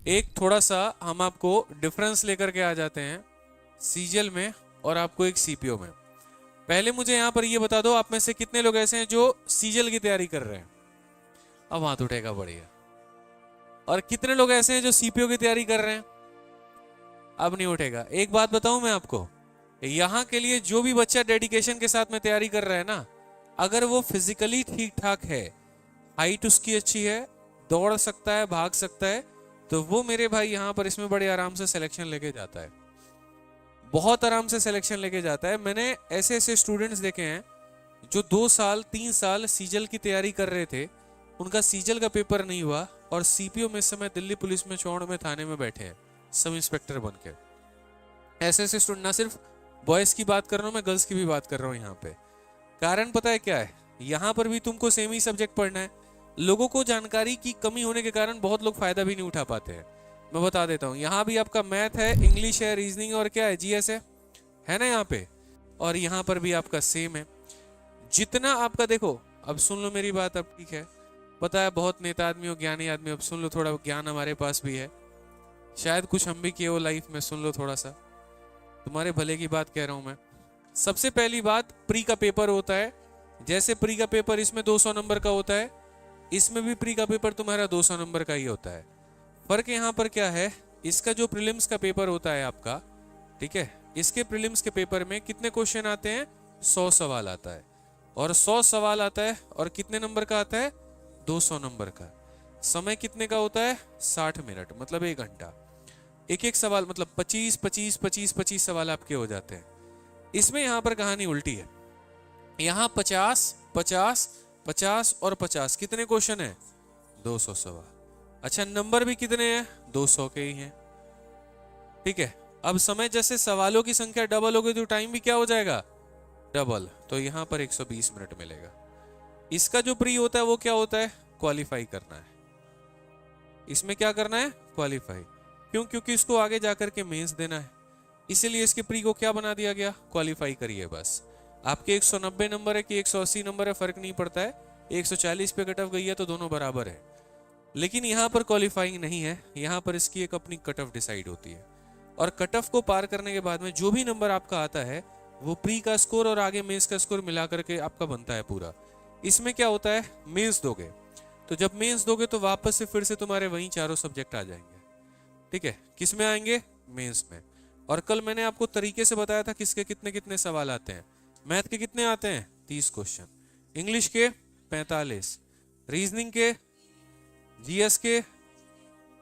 एक थोड़ा सा हम आपको डिफरेंस लेकर के आ जाते हैं सीजीएल में और आपको एक सीपीओ में। पहले मुझे यहां पर ये बता दो, आप में से कितने लोग ऐसे हैं जो सीजीएल की तैयारी कर रहे हैं? अब हाथ उठेगा, बढ़िया। और कितने लोग ऐसे हैं जो सीपीओ की तैयारी कर रहे हैं? अब नहीं उठेगा। एक बात बताऊं मैं आपको, यहां के लिए जो भी बच्चा डेडिकेशन के साथ में तैयारी कर रहा है ना, अगर वो फिजिकली ठीक ठाक है, हाइट उसकी अच्छी है, दौड़ सकता है, भाग सकता है, तो वो मेरे भाई यहां पर इसमें बड़े आराम से सिलेक्शन लेके जाता है, बहुत आराम से सिलेक्शन लेके जाता है। मैंने ऐसे ऐसे स्टूडेंट्स देखे हैं जो 2 साल 3 साल सीजल की तैयारी कर रहे थे, उनका सीजल का पेपर नहीं हुआ और सीपीओ में इस समय दिल्ली पुलिस में चौड़ में थाने में बैठे हैं सब इंस्पेक्टर बन के। ऐसे ऐसे स्टूडेंट, ना सिर्फ बॉयज की बात कर रहा हूं मैं, गर्ल्स की भी बात कर रहा हूं यहाँ पे। कारण पता है क्या है? यहाँ पर भी तुमको सेम ही सब्जेक्ट पढ़ना है। लोगों को जानकारी की कमी होने के कारण बहुत लोग फायदा भी नहीं उठा पाते हैं। मैं बता देता हूँ, यहाँ भी आपका मैथ है, इंग्लिश है, रीजनिंग और क्या है, जीएस है ना यहाँ पे। और यहाँ पर भी आपका सेम है। जितना आपका देखो, अब सुन लो मेरी बात, अब ठीक है, पता है बहुत नेता आदमी हो, ज्ञानी आदमी, अब सुन लो, थोड़ा ज्ञान हमारे पास भी है, शायद कुछ हम भी किए हो लाइफ में, सुन लो थोड़ा सा, तुम्हारे भले की बात कह रहा हूं मैं। सबसे पहली बात, प्री का पेपर होता है। जैसे प्री का पेपर इसमें 200 नंबर का होता है, इसमें भी प्री का पेपर तुम्हारा 200 नंबर का ही होता है। फर्क यहाँ पर क्या है, इसका जो प्रीलिम्स का पेपर होता है आपका, ठीक है, इसके प्रीलिम्स के पेपर में कितने क्वेश्चन आते हैं? 100 सवाल आता है। और 100 सवाल आता है और कितने नंबर का आता है? 200 नंबर का। समय कितने का होता है? 60 मिनट, मतलब 1 घंटा। एक एक सवाल मतलब 25 25 25 25 सवाल आपके हो जाते हैं। इसमें यहां पर कहानी उल्टी है। यहां 50 50 50 और 50, कितने क्वेश्चन है? 200 सवाल। अच्छा, नंबर भी कितने हैं? 200 के ही हैं। ठीक है, अब समय जैसे सवालों की संख्या डबल हो गई तो टाइम भी क्या हो जाएगा? डबल। तो यहां पर 120 मिनट मिलेगा। इसका जो प्री होता है वो क्या होता है? क्वालिफाई करना है। इसमें क्या करना है? क्वालिफाई। क्यों? क्योंकि इसको आगे जाकर के मेंस देना है, इसीलिए इसके प्री को क्या बना दिया गया? क्वालिफाई करिए बस। आपके 190 नंबर है कि 180 नंबर है, फर्क नहीं पड़ता है, 140 पे कट ऑफ गई है तो दोनों बराबर है। लेकिन यहां पर क्वालिफाइंग नहीं है, यहां पर इसकी एक अपनी कट ऑफ डिसाइड होती है। और कट ऑफ को पार करने के बाद में जो भी नंबर आपका आता है, वो प्री का स्कोर और आगे मेंस का स्कोर मिला करके आपका बनता है पूरा। इसमें क्या होता है? मेंस दोगे, तो जब मेंस दोगे तो वापस से फिर से तुम्हारे वही चारों सब्जेक्ट आ जाएंगे। ठीक है, किस में आएंगे? मेंस में। और कल मैंने आपको तरीके से बताया था किसके कितने कितने सवाल आते हैं। मैथ के कितने आते हैं? 30 क्वेश्चन, इंग्लिश के 45, रीजनिंग के, जीएस के,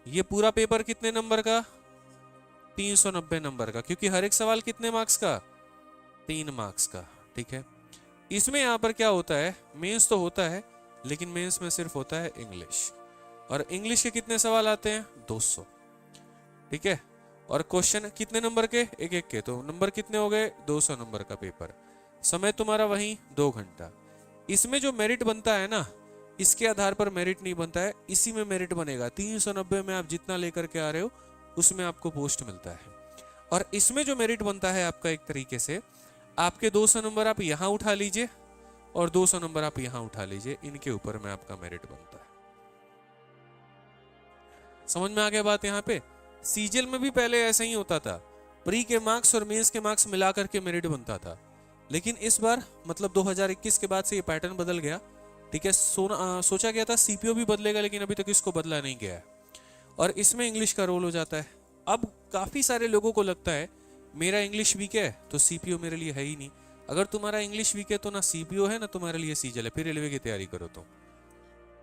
ये पूरा पेपर कितने नंबर का? 390 नंबर का, क्योंकि हर एक सवाल कितने मार्क्स का? 3 मार्क्स का। ठीक है, इसमें यहां पर क्या होता है? मेंस तो होता है, लेकिन मेंस में सिर्फ होता है इंग्लिश। और इंग्लिश के कितने सवाल आते हैं? 200। ठीक है, और क्वेश्चन कितने नंबर के? एक एक के, तो नंबर कितने हो गए? 200 नंबर का पेपर। समय तुम्हारा वही 2 घंटा। इसमें जो मेरिट बनता है ना, इसके आधार पर मेरिट नहीं बनता है, इसी में मेरिट बनेगा। 390 में आप जितना लेकर के आ रहे हो उसमें आपको पोस्ट मिलता है। और इसमें जो मेरिट बनता है आपका, एक तरीके से आपके 200 नंबर आप यहां उठा लीजिए और 200 नंबर आप यहां उठा लीजिए, इनके ऊपर में आपका मेरिट बनता है। समझ में आ गया बात? यहाँ पे सीजीएल में भी पहले ऐसा ही होता था, प्री के मार्क्स और मेंस के मार्क्स मिला करके मेरिट बनता था। लेकिन इस बार मतलब 2021 के बाद से ये पैटर्न बदल गया। ठीक है, सोचा गया था सीपीओ भी बदलेगा, लेकिन अभी तक इसको बदला नहीं गया है। और इसमें इंग्लिश का रोल हो जाता है। अब काफी सारे लोगों को लगता है मेरा इंग्लिश वीक है तो सीपीओ मेरे लिए है ही नहीं। अगर तुम्हारा इंग्लिश वीक है तो ना सीपीओ है ना तुम्हारे लिए सीजीएल है, फिर रेलवे की तैयारी करो तो।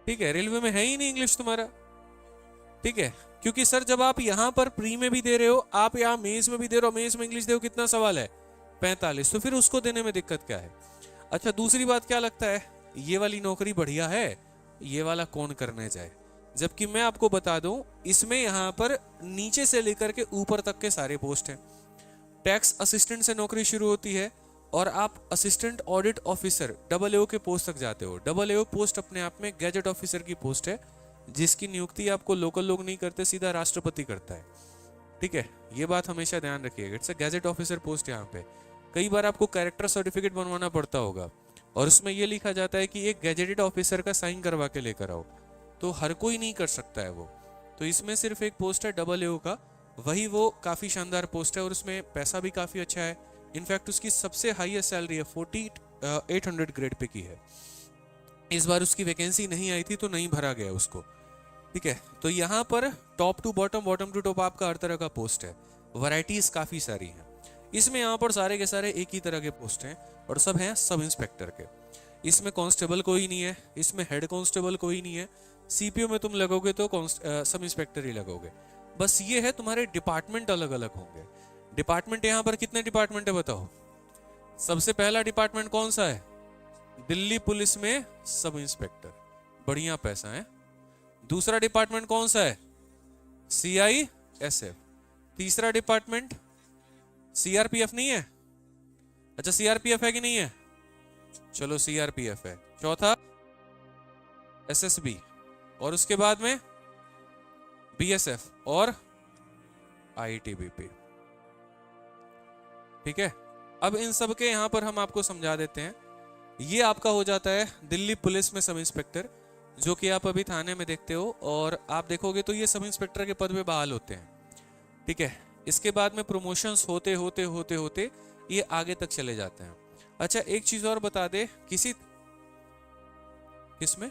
ठीक है, रेलवे में है ही नहीं इंग्लिश तुम्हारा। ठीक है, क्योंकि सर जब आप यहां पर प्री में भी दे रहे हो, आप यहां मेंस में भी दे रहे हो, मेंस में इंग्लिश दे हो, कितना सवाल है? 45, तो फिर उसको देने में दिक्कत क्या है? अच्छा, दूसरी बात क्या लगता है, ये वाली नौकरी बढ़िया है, ये वाला कौन करने जाए? जबकि मैं आपको बता दूं, इसमें यहां पर नीचे से लेकर के ऊपर तक के सारे पोस्ट हैं। टैक्स असिस्टेंट से नौकरी शुरू होती है और आप असिस्टेंट ऑडिट ऑफिसर AAO के पोस्ट तक जाते हो। AAO पोस्ट अपने आप में गैजेट ऑफिसर की पोस्ट है, जिसकी नियुक्ति आपको लोकल लोग नहीं करते, सीधा राष्ट्रपति करता है। ठीक है, ये बात हमेशा ध्यान रखिएगा, it's a gadget officer post. यहाँ पे कई बार आपको कैरेक्टर सर्टिफिकेट बनवाना पड़ता होगा और उसमें यह लिखा जाता है कि एक गैजेटेड ऑफिसर का साइन करवा के लेकर आओ, तो हर कोई नहीं कर सकता है वो। तो इसमें सिर्फ एक पोस्ट है डबल एओ का, वही वो काफ़ी शानदार पोस्ट है और उसमें पैसा भी काफ़ी अच्छा है। इनफैक्ट उसकी सबसे हाईएस्ट सैलरी है 4800 ग्रेड पे की है। इस बार उसकी वैकेंसी नहीं आई थी तो नहीं भरा गया उसको, ठीक है। तो यहाँ पर top to bottom, bottom to top आपका हर तरह का पोस्ट है, वैरायटीज काफ़ी सारी हैं इसमें। यहाँ पर सारे के सारे एक ही तरह के पोस्ट हैं और सब हैं सब इंस्पेक्टर के। इसमें कांस्टेबल कोई नहीं है, इसमें हेड कांस्टेबल कोई नहीं है। सीपीओ में तुम लगोगे तो सब इंस्पेक्टर ही लगोगे। बस ये है तुम्हारे डिपार्टमेंट अलग अलग होंगे। डिपार्टमेंट यहाँ पर कितने डिपार्टमेंट है बताओ? सबसे पहला डिपार्टमेंट कौन सा है? दिल्ली पुलिस में सब इंस्पेक्टर, बढ़िया पैसा है। दूसरा डिपार्टमेंट कौन सा है? CISF। तीसरा डिपार्टमेंट CRPF नहीं है? अच्छा CRPF है कि नहीं है? चलो CRPF है। चौथा SSB और उसके बाद में BSF और ITBP, ठीक है। अब इन सब के यहां पर हम आपको समझा देते हैं। ये आपका हो जाता है दिल्ली पुलिस में सब इंस्पेक्टर, जो कि आप अभी थाने में देखते हो और आप देखोगे तो ये सब इंस्पेक्टर के पद पे बहाल होते हैं, ठीक है। इसके बाद में प्रमोशंस होते होते होते होते ये आगे तक चले जाते हैं। अच्छा एक चीज और बता दे, किसमें?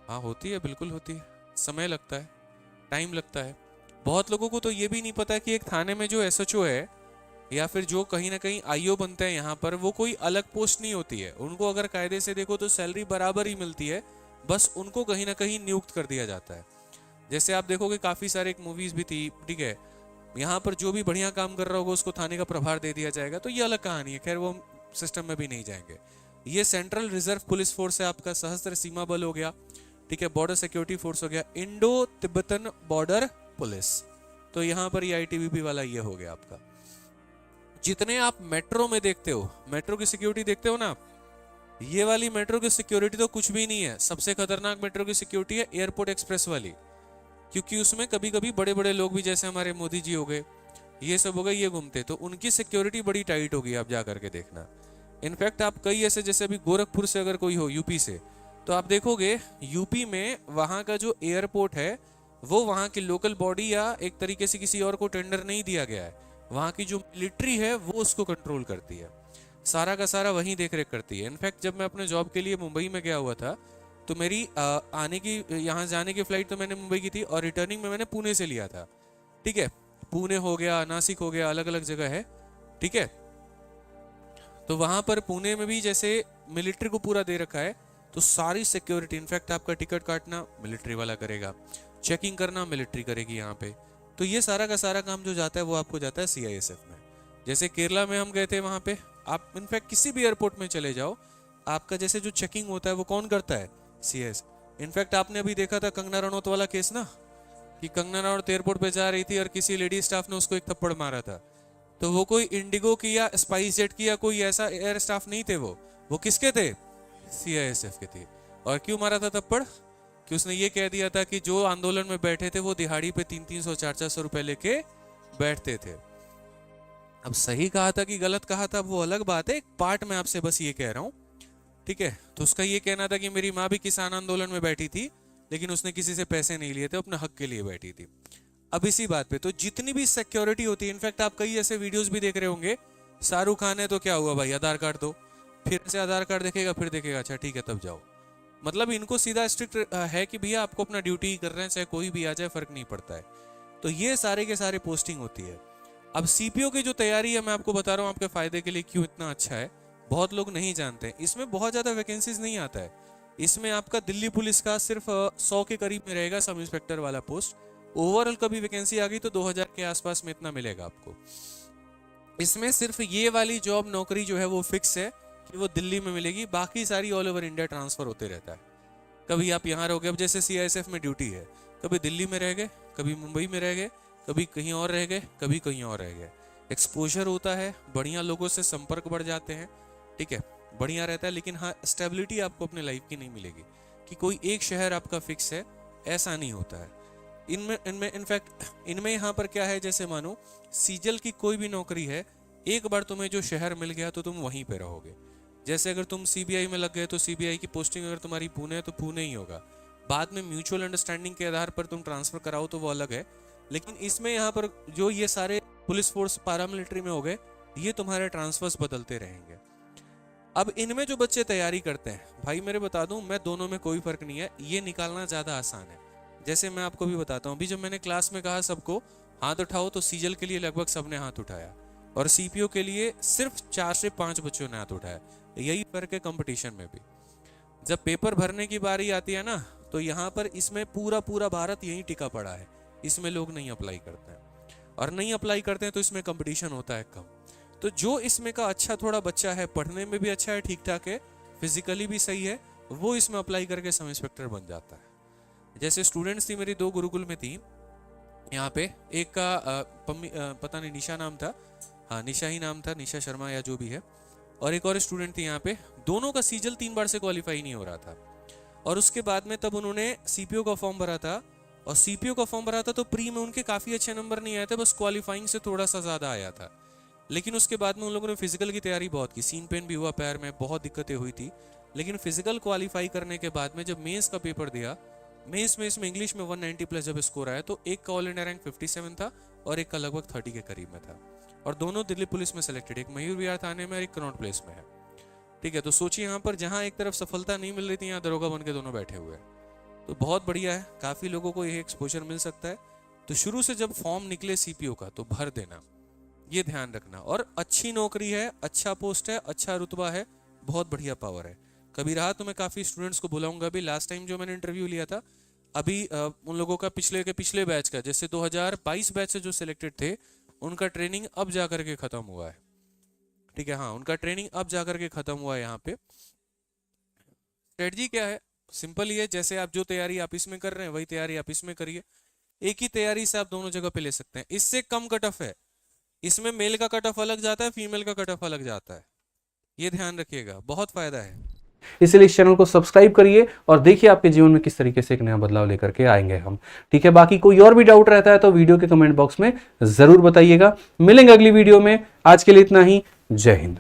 हाँ होती है, बिल्कुल होती है, समय लगता है, टाइम लगता है। बहुत लोगों को तो ये भी नहीं पता कि एक थाने में जो SHO है या फिर जो कहीं ना कहीं IO बनते हैं यहाँ पर, वो कोई अलग पोस्ट नहीं होती है। उनको अगर कायदे से देखो तो सैलरी बराबर ही मिलती है, बस उनको कहीं ना कहीं नियुक्त कर दिया जाता है। जैसे आप देखोगे काफ़ी सारे एक मूवीज भी थी, ठीक है, यहाँ पर जो भी बढ़िया काम कर रहा होगा उसको थाने का प्रभार दे दिया जाएगा। तो ये अलग कहानी है, खैर वो सिस्टम में भी नहीं जाएंगे। ये सेंट्रल रिजर्व पुलिस फोर्स है आपका, सशस्त्र सीमा बल हो गया, ठीक है, बॉर्डर सिक्योरिटी फोर्स हो गया, इंडो तिब्बतन बॉर्डर पुलिस। तो यहाँ पर ये ITBP वाला ये हो गया आपका। जितने आप मेट्रो में देखते हो, मेट्रो की सिक्योरिटी देखते हो ना आप, ये वाली मेट्रो की सिक्योरिटी तो कुछ भी नहीं है। सबसे खतरनाक मेट्रो की सिक्योरिटी है एयरपोर्ट एक्सप्रेस वाली, क्योंकि उसमें कभी कभी बड़े बड़े लोग भी, जैसे हमारे मोदी जी हो गए, ये सब हो गए, ये घूमते, तो उनकी सिक्योरिटी बड़ी टाइट होगी, आप जा करके देखना। इनफैक्ट आप कई ऐसे, जैसे अभी गोरखपुर से अगर कोई हो यूपी से, तो आप देखोगे यूपी में वहाँ का जो एयरपोर्ट है वो वहाँ की लोकल बॉडी या एक तरीके से किसी और को टेंडर नहीं दिया गया है। वहाँ की जो मिलिट्री है वो उसको कंट्रोल करती है, सारा का सारा वहीं देख रेख करती है। इनफैक्ट जब मैं अपने जॉब के लिए मुंबई में गया हुआ था तो मेरी आने की, यहाँ जाने की फ्लाइट तो मैंने मुंबई की थी और रिटर्निंग में मैंने पुणे से लिया था, ठीक है। पुणे हो गया, नासिक हो गया, अलग अलग जगह है, ठीक है। तो वहाँ पर पुणे में भी जैसे मिलिट्री को पूरा दे रखा है, तो सारी सिक्योरिटी, इनफैक्ट आपका टिकट काटना मिलिट्री वाला करेगा, चेकिंग करना मिलिट्री करेगी यहाँ पे। तो ये सारा का सारा काम जो जाता है वो आपको जाता है CISF में। जैसे केरला में हम गए थे, वहाँ पे आप इनफैक्ट किसी भी एयरपोर्ट में चले जाओ, आपका जैसे जो चेकिंग होता है वो कौन करता है? CISF। इनफैक्ट आपने अभी देखा था कंगना रनौत वाला केस ना, कि कंगना रनौत एयरपोर्ट पे जा रही थी और किसी लेडी स्टाफ ने उसको एक थप्पड़ मारा था। तो वो कोई इंडिगो की या स्पाइस जेट की या कोई ऐसा एयर स्टाफ नहीं थे, वो किसके थे? CISF के थे। और क्यों मारा था थप्पड़? कि उसने ये कह दिया था कि जो आंदोलन में बैठे थे वो दिहाड़ी पे 300-300 400 रुपए लेके बैठते थे। अब सही कहा था कि गलत कहा था वो अलग बात है, एक पार्ट में आपसे बस ये कह रहा हूँ, ठीक है। तो उसका ये कहना था कि मेरी माँ भी किसान आंदोलन में बैठी थी, लेकिन उसने किसी से पैसे नहीं लिए थे, अपने हक के लिए बैठी थी। अब इसी बात पे तो जितनी भी सिक्योरिटी होती है, इनफैक्ट आप कई ऐसे वीडियोस भी देख रहे होंगे, शाहरुख खान है तो क्या हुआ भाई, आधार कार्ड दो, फिर से आधार कार्ड देखेगा, फिर देखेगा अच्छा ठीक है तब जाओ। मतलब इनको सीधा स्ट्रिक्ट है कि भैया आपको अपना ड्यूटी कर रहे हैं, चाहे कोई भी आ जाए फर्क नहीं पड़ता है। तो ये सारे के सारे पोस्टिंग होती है। अब CPO की जो तैयारी है मैं आपको बता रहा हूँ आपके फायदे के लिए क्यों इतना अच्छा है, बहुत लोग नहीं जानते। इसमें बहुत ज्यादा वैकेंसीज नहीं आता है। इसमें आपका दिल्ली पुलिस का सिर्फ 100 के करीब में रहेगा सब इंस्पेक्टर वाला पोस्ट। ओवरऑल कभी वैकेंसी आ गई तो 2000 के आसपास में इतना मिलेगा आपको। इसमें सिर्फ ये वाली जॉब नौकरी जो है वो फिक्स है कि वो दिल्ली में मिलेगी, बाकी सारी ऑल ओवर इंडिया ट्रांसफर होते रहता है। कभी आप यहाँ रहोगे, अब जैसे CISF में ड्यूटी है, कभी दिल्ली में रह गए, कभी मुंबई में रह गए, कभी कहीं और रह गए, कभी कहीं और रह गए। एक्सपोजर होता है, बढ़िया लोगों से संपर्क बढ़ जाते हैं, ठीक है, बढ़िया रहता है। लेकिन हाँ स्टेबिलिटी आपको अपने लाइफ की नहीं मिलेगी कि कोई एक शहर आपका फिक्स है, ऐसा नहीं होता है। इनमें इनफैक्ट इनमें यहाँ पर क्या है, जैसे मानो सीजल की कोई भी नौकरी है, एक बार तुम्हें जो शहर मिल गया तो तुम वहीं पे रहोगे। जैसे अगर तुम CBI में लग गए तो CBI की पोस्टिंग अगर तुम्हारी पुणे है तो पुणे ही होगा, बाद में म्यूचुअल अंडरस्टैंडिंग के आधार पर तुम ट्रांसफर कराओ तो वो अलग है, लेकिन इसमें यहाँ पर जो ये सारे पुलिस फोर्स पैरामिलिट्री में हो गए, ये तुम्हारे ट्रांसफर्स बदलते रहेंगे। अब इनमें जो बच्चे तैयारी करते हैं, भाई मेरे बता दूं, मैं दोनों में कोई फर्क नहीं है, ये निकालना ज्यादा आसान है। जैसे मैं आपको भी बताता हूँ, अभी जब मैंने क्लास में कहा सबको हाथ उठाओ, तो सीजल के लिए लगभग सबने हाथ उठाया, और सीपीओ के लिए सिर्फ 4 से 5 बच्चों ने हाथ उठाया। यही फर्क है कंपटीशन में भी। जब पेपर भरने की बारी आती है ना, तो यहाँ पर इसमें पूरा पूरा भारत यहीं टिका पड़ा है, इसमें लोग नहीं अप्लाई करते हैं, और नहीं अप्लाई करते हैं तो इसमें कंपटीशन होता है कम। तो जो इसमें का अच्छा थोड़ा बच्चा है, पढ़ने में भी अच्छा है, ठीक ठाक है, फिजिकली भी सही है, वो इसमें अप्लाई करके सब इंस्पेक्टर बन जाता है। जैसे स्टूडेंट्स थी मेरी, 2 गुरुकुल में थी यहाँ पे, एक का पता नहीं निशा नाम था, हाँ निशा ही नाम था, निशा शर्मा या जो भी है, और एक और स्टूडेंट थी यहाँ पे, दोनों का सीजल 3 बार से क्वालिफाई नहीं हो रहा था। और उसके बाद में तब उन्होंने सीपीओ का फॉर्म भरा था, और सीपीओ का फॉर्म भरा था तो प्री में उनके काफ़ी अच्छे नंबर नहीं आए थे, बस क्वालिफाइंग से थोड़ा सा ज़्यादा आया था। लेकिन उसके बाद में उन लोगों ने फिजिकल की तैयारी बहुत की, सीन पेन भी हुआ पैर में, बहुत दिक्कतें हुई थी, लेकिन फिजिकल क्वालिफाई करने के बाद में जब मेंस का पेपर दिया, मेंस में इसमें इंग्लिश में 190 प्लस जब स्कोर आया, तो एक का ऑल इंडिया रैंक 57 था और एक का लगभग 30 के करीब में था, और दोनों दिल्ली पुलिस में सेलेक्टेड, एक मयूर विहार थाने में और एक कनॉट प्लेस में है। ठीक है, तो सोचिए यहाँ पर जहाँ एक तरफ सफलता नहीं मिल रही थी, यहाँ दरोगा बन के दोनों बैठे हुए हैं, तो बहुत बढ़िया है, काफ़ी लोगों को ये एक्सपोजर मिल सकता है। तो शुरू से जब फॉर्म निकले सीपीओ का तो भर देना, ये ध्यान रखना। और अच्छी नौकरी है, अच्छा पोस्ट है, अच्छा रुतबा है, बहुत बढ़िया पावर है। कभी रहा तो मैं काफ़ी स्टूडेंट्स को बुलाऊंगा। अभी लास्ट टाइम जो मैंने इंटरव्यू लिया था, अभी उन लोगों का पिछले बैच का, जैसे 2022 बैच से जो सिलेक्टेड थे, उनका ट्रेनिंग अब जा करके खत्म हुआ है। ठीक है, हाँ उनका ट्रेनिंग अब जा करके खत्म हुआ है। यहाँ पे स्ट्रेटजी क्या है, सिंपल ही है, जैसे आप जो तैयारी आप इसमें कर रहे हैं वही तैयारी आप इसमें करिए, एक ही तैयारी से आप दोनों जगह पे ले सकते हैं। इससे कम कट ऑफ है, इसमें मेल का कट ऑफ अलग जाता है, फीमेल का कट ऑफ अलग जाता है, ये ध्यान रखिएगा, बहुत फायदा है। इसलिए इस चैनल को सब्सक्राइब करिए और देखिए आपके जीवन में किस तरीके से एक नया बदलाव लेकर के आएंगे हम। ठीक है, बाकी कोई और भी डाउट रहता है तो वीडियो के कमेंट बॉक्स में जरूर बताइएगा। मिलेंगे अगली वीडियो में, आज के लिए इतना ही, जय हिंद।